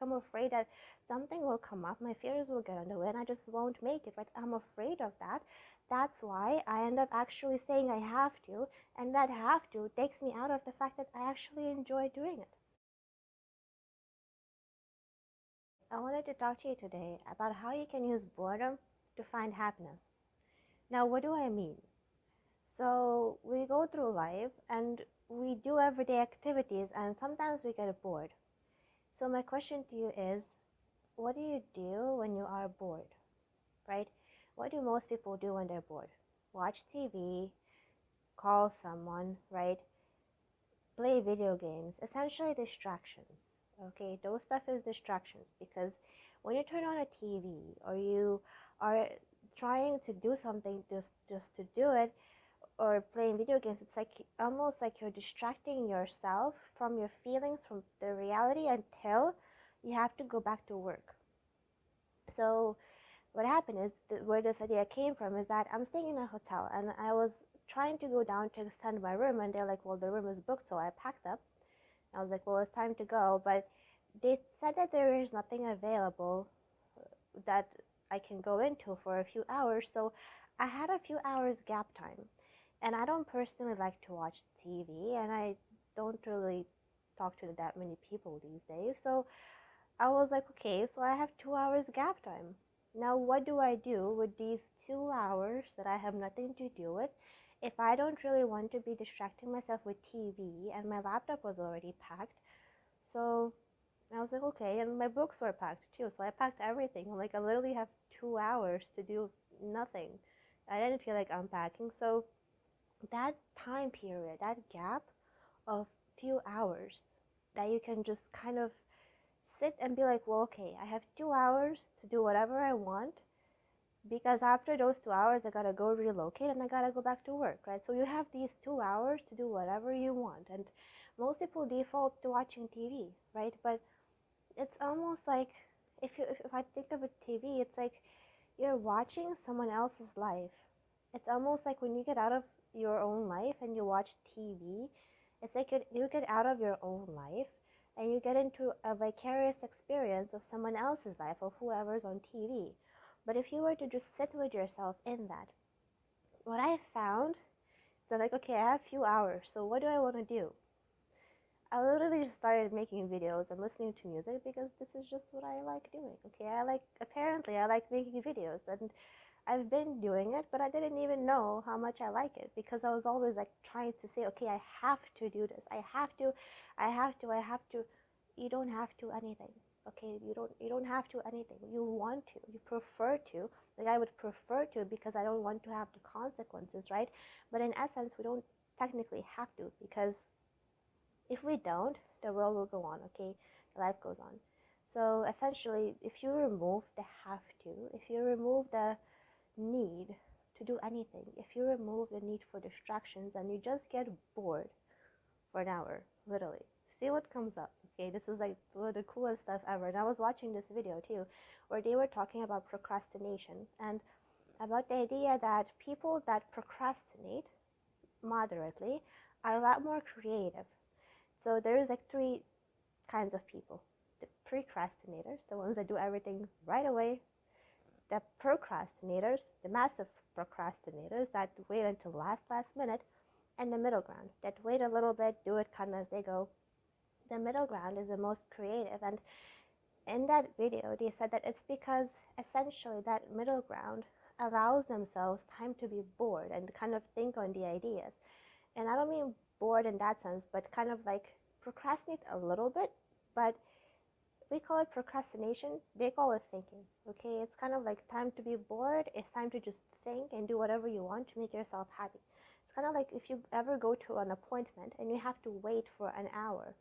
I'm afraid that something will come up, my fears will get in the way, and I just won't make it, right? I'm afraid of that. That's why I end up actually saying I have to, and that have to takes me out of the fact that I actually enjoy doing it. I wanted to talk to you today about how you can use boredom to find happiness. Now, what do I mean? So, we go through life and we do everyday activities, and sometimes we get bored. So, my question to you is, what do you do when you are bored, right? What do most people do when they're bored? Watch TV, call someone, right? Play video games, essentially distractions. Okay, those stuff is distractions, because when you turn on a TV or you are trying to do something just to do it, or playing video games, it's like almost like you're distracting yourself from your feelings, from the reality, until you have to go back to work. So what happened is where this idea came from is that I'm staying in a hotel, and I was trying to go down to extend my room, and they're like, well, the room is booked. So I packed up. I was like, well, it's time to go, but they said that there is nothing available that I can go into for a few hours. So I had a few hours gap time, and I don't personally like to watch TV, and I don't really talk to that many people these days. So I was like, okay, so I have 2 hours gap time. Now, what do I do with these 2 hours that I have nothing to do with? If I don't really want to be distracting myself with TV, and my laptop was already packed, so I was like, okay, and my books were packed too, so I packed everything. I'm like, I literally have 2 hours to do nothing. I didn't feel like unpacking, so that time period, that gap of few hours that you can just kind of sit and be like, well, okay, I have 2 hours to do whatever I want, because after those 2 hours, I gotta go relocate and I gotta go back to work, right? So you have these 2 hours to do whatever you want, and most people default to watching TV, right? But it's almost like if I think of a TV, it's like you're watching someone else's life. It's almost like when you get out of your own life and you watch TV, it's like you get out of your own life and you get into a vicarious experience of someone else's life, of whoever's on TV. But if you were to just sit with yourself in that, what I found is that, like, okay, I have a few hours, so what do I want to do? I literally just started making videos and listening to music, because this is just what I like doing. Okay, apparently I like making videos, and I've been doing it, but I didn't even know how much I like it, because I was always like trying to say, okay, I have to do this. I have to. You don't have to anything. Okay, you don't have to anything. You want to. You prefer to. Like, I would prefer to, because I don't want to have the consequences, right? But in essence, we don't technically have to, because if we don't, the world will go on, okay? Life goes on. So essentially, if you remove the have to, if you remove the need to do anything, if you remove the need for distractions and you just get bored for an hour, literally, see what comes up. Okay, this is like one of the coolest stuff ever. And I was watching this video too, where they were talking about procrastination and about the idea that people that procrastinate moderately are a lot more creative. So there's like three kinds of people: the precrastinators, the ones that do everything right away; the procrastinators, the massive procrastinators that wait until last minute; and the middle ground, that wait a little bit, do it kind of as they go. The middle ground is the most creative, and in that video they said that it's because essentially that middle ground allows themselves time to be bored and kind of think on the ideas. And I don't mean bored in that sense, but kind of like procrastinate a little bit, but we call it procrastination, they call it thinking. Okay, it's kind of like time to be bored, it's time to just think and do whatever you want to make yourself happy. It's kind of like if you ever go to an appointment and you have to wait for an hour.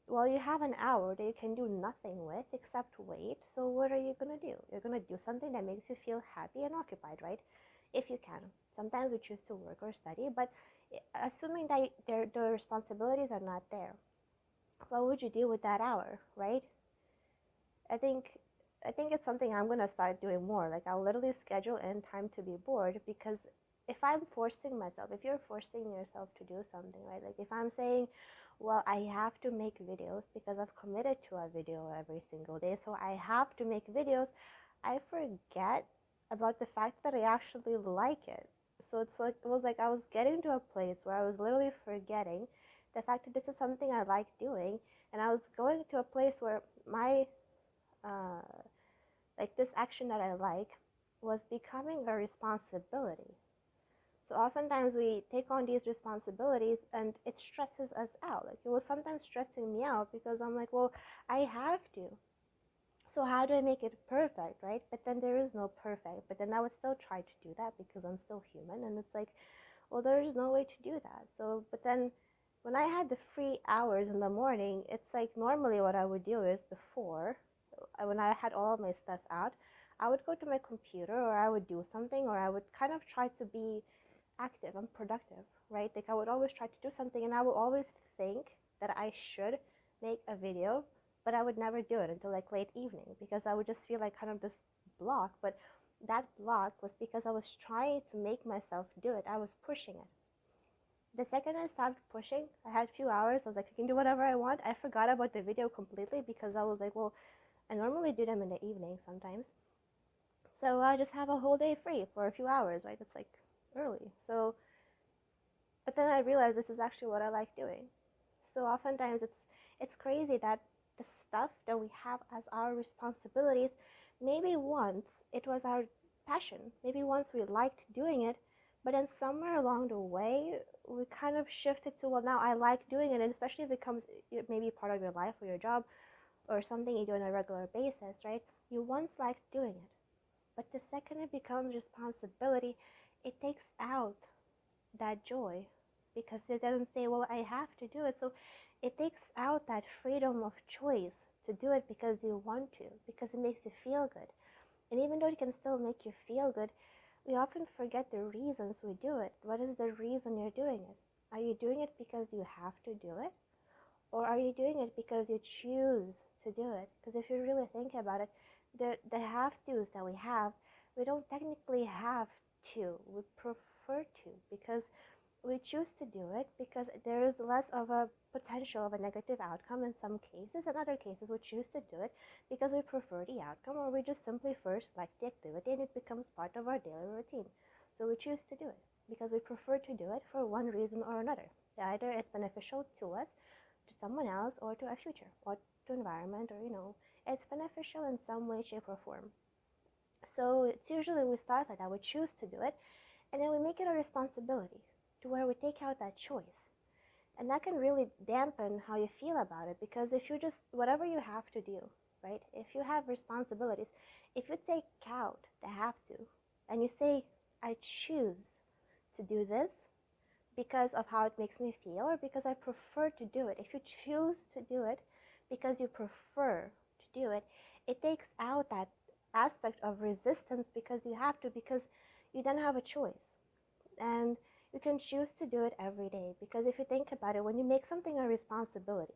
Well, you have an hour that you can do nothing with except wait. So what are you going to do? You're going to do something that makes you feel happy and occupied, right? If you can. Sometimes we choose to work or study, but assuming that the responsibilities are not there, what would you do with that hour, right? I think I think it's something I'm gonna start doing more. Like, I'll literally schedule in time to be bored, because if I'm forcing myself, if you're forcing yourself to do something, right? Like, if I'm saying, well, I have to make videos because I've committed to a video every single day, so I have to make videos, I forget about the fact that I actually like it. So it was like I was getting to a place where I was literally forgetting the fact that this is something I like doing, and I was going to a place where my uh, like this action that I like was becoming a responsibility. So oftentimes we take on these responsibilities and it stresses us out. Like it was sometimes stressing me out because I'm like, well, I have to. So how do I make it perfect, right? But then there is no perfect. But then I would still try to do that because I'm still human. And it's like, well, there is no way to do that. So, but then when I had the free hours in the morning, it's like normally what I would do is before, when I had all of my stuff out, I would go to my computer or I would do something or I would kind of try to be active and productive, right? Like I would always try to do something and I would always think that I should make a video, but I would never do it until like late evening because I would just feel like kind of this block. But that block was because I was trying to make myself do it. I was pushing it. The second I stopped pushing, I had a few hours. I was like, I can do whatever I want. I forgot about the video completely because I was like, well, I normally do them in the evening sometimes. So I just have a whole day free for a few hours, right? It's like early. So but then I realized this is actually what I like doing. So oftentimes it's crazy that the stuff that we have as our responsibilities, maybe once it was our passion, maybe once we liked doing it, but then somewhere along the way we kind of shifted to, well, now I like doing it, and especially if it becomes maybe part of your life or your job or something you do on a regular basis, right? You once liked doing it, but the second it becomes responsibility, it takes out that joy because it doesn't say, well, I have to do it. So it takes out that freedom of choice to do it because you want to, because it makes you feel good. And even though it can still make you feel good, we often forget the reasons we do it. What is the reason you're doing it? Are you doing it because you have to do it? Or are you doing it because you choose to do it? Because if you really think about it, the have to's that we have, we don't technically have to. We prefer to because we choose to do it because there is less of a potential of a negative outcome in some cases. In other cases, we choose to do it because we prefer the outcome or we just simply first like the activity and it becomes part of our daily routine. So we choose to do it because we prefer to do it for one reason or another. Either it's beneficial to us, to someone else, or to a future, or to environment, or it's beneficial in some way, shape, or form. So it's usually we start like that, we choose to do it, and then we make it a responsibility to where we take out that choice. And that can really dampen how you feel about it because if you just, whatever you have to do, right? If you have responsibilities, if you take out the have to and you say, I choose to do this because of how it makes me feel or because I prefer to do it. If you choose to do it because you prefer to do it, it takes out that aspect of resistance because you have to, because you then have a choice. And you can choose to do it every day because if you think about it, when you make something a responsibility,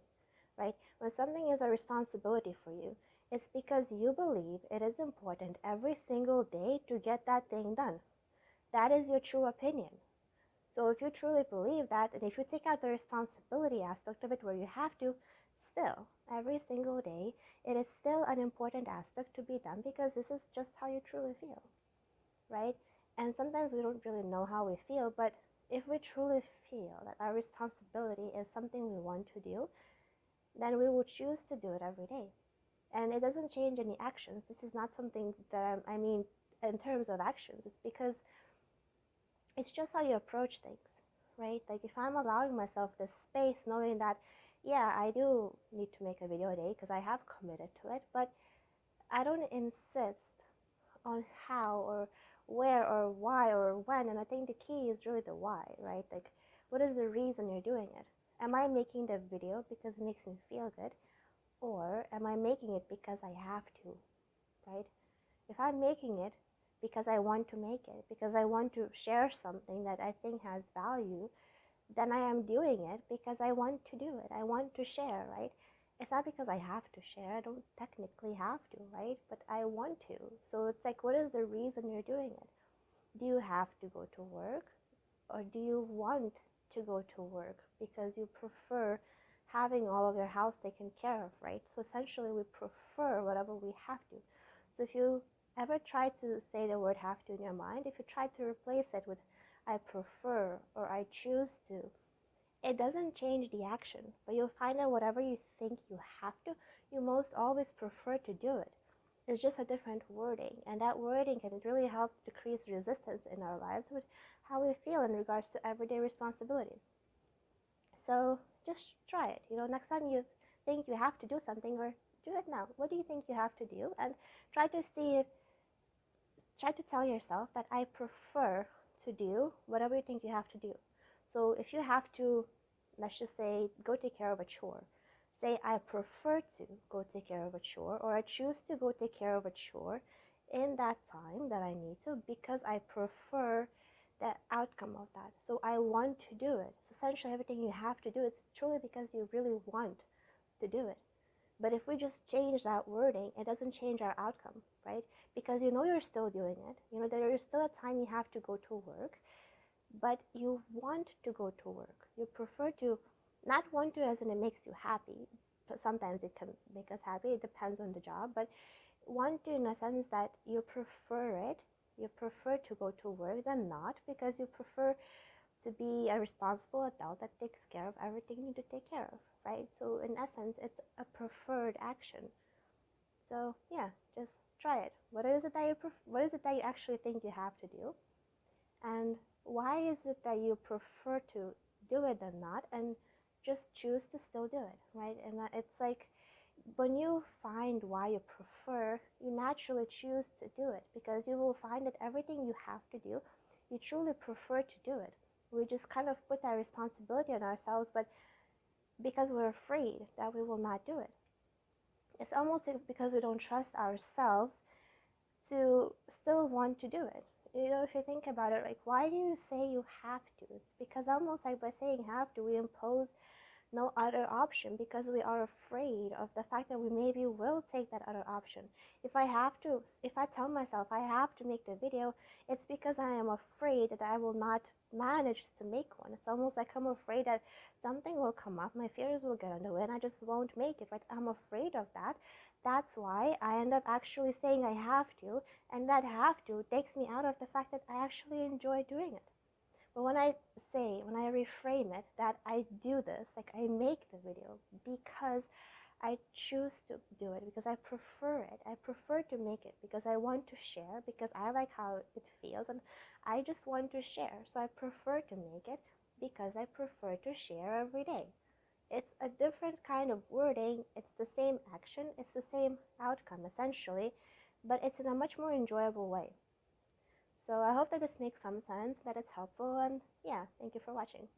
right? When something is a responsibility for you, it's because you believe it is important every single day to get that thing done. That is your true opinion. So if you truly believe that, and if you take out the responsibility aspect of it where you have to, still, every single day, it is still an important aspect to be done because this is just how you truly feel, right? And sometimes we don't really know how we feel, but if we truly feel that our responsibility is something we want to do, then we will choose to do it every day. And it doesn't change any actions. This is not something that I mean in terms of actions. It's because it's just how you approach things, right? Like if I'm allowing myself this space, knowing that, yeah, I do need to make a video a day because I have committed to it, but I don't insist on how or where or why or when. And I think the key is really the why, right? Like, what is the reason you're doing it? Am I making the video because it makes me feel good? Or am I making it because I have to, right? If I'm making it because I want to make it, because I want to share something that I think has value, then I am doing it because I want to do it. I want to share, right? It's not because I have to share. I don't technically have to, right? But I want to. So it's like, what is the reason you're doing it? Do you have to go to work? Or do you want to go to work because you prefer having all of your house taken care of, right? So essentially we prefer whatever we have to. So if you ever try to say the word have to in your mind, if you try to replace it with I prefer or I choose to, it doesn't change the action, but you'll find that whatever you think you have to, you most always prefer to do it. It's just a different wording, and that wording can really help decrease resistance in our lives with how we feel in regards to everyday responsibilities. So just try it. Next time you think you have to do something, or do it now. What do you think you have to do? And try to see if, try to tell yourself that I prefer to do whatever you think you have to do. So if you have to, let's just say, go take care of a chore, say I prefer to go take care of a chore, or I choose to go take care of a chore in that time that I need to because I prefer the outcome of that. So I want to do it. So essentially everything you have to do, it's truly because you really want to do it. But if we just change that wording, it doesn't change our outcome, right? Because you're still doing it. There is still a time you have to go to work, but you want to go to work. You prefer to, not want to as in it makes you happy, but sometimes it can make us happy. It depends on the job, but want to in a sense that you prefer it. You prefer to go to work than not because you prefer to be a responsible adult that takes care of everything you need to take care of, right? So in essence, it's a preferred action. So yeah, just try it. What is it that what is it that you actually think you have to do? And why is it that you prefer to do it than not, and just choose to still do it, right? And it's like when you find why you prefer, you naturally choose to do it because you will find that everything you have to do, you truly prefer to do it. We just kind of put that responsibility on ourselves, but because we're afraid that we will not do it. It's almost like because we don't trust ourselves to still want to do it. If you think about it, like, why do you say you have to? It's because almost like by saying have to, we impose no other option because we are afraid of the fact that we maybe will take that other option. If I tell myself I have to make the video, it's because I am afraid that I will not manage to make one. It's almost like I'm afraid that something will come up, my fears will get in the way, and I just won't make it. Right? I'm afraid of that. That's why I end up actually saying I have to, and that have to takes me out of the fact that I actually enjoy doing it. But when I reframe it, that I do this, like I make the video because I choose to do it, because I prefer it. I prefer to make it because I want to share, because I like how it feels, and I just want to share. So I prefer to make it because I prefer to share every day. It's a different kind of wording. It's the same action. It's the same outcome, essentially, but it's in a much more enjoyable way. So I hope that this makes some sense, that it's helpful, and yeah, thank you for watching.